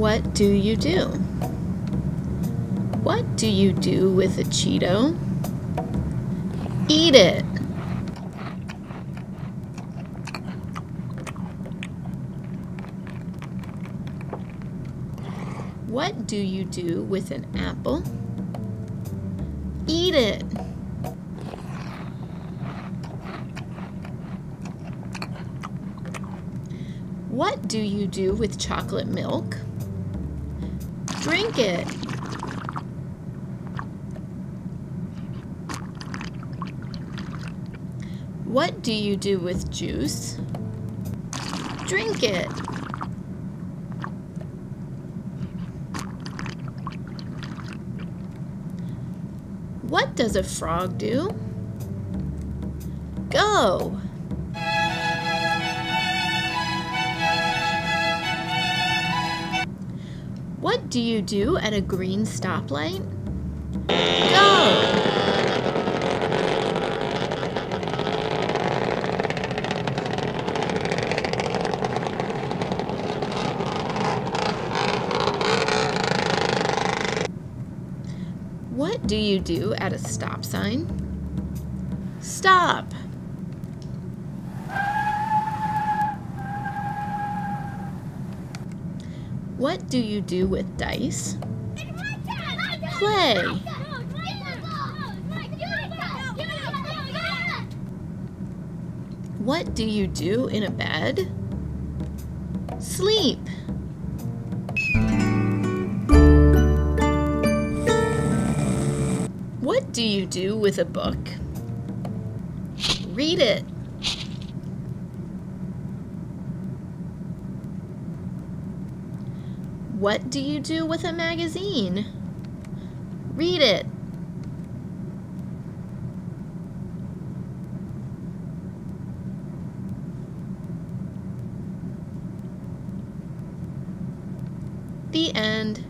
What do you do? What do you do with a Cheeto? Eat it. What do you do with an apple? Eat it. What do you do with chocolate milk? Drink it. What do you do with juice? Drink it. What does a frog do? Go. What do you do at a green stoplight? Go. What do you do at a stop sign? Stop. What do you do with dice? Play. What do you do in a bed? Sleep. What do you do with a book? Read it. What do you do with a magazine? Read it. The end.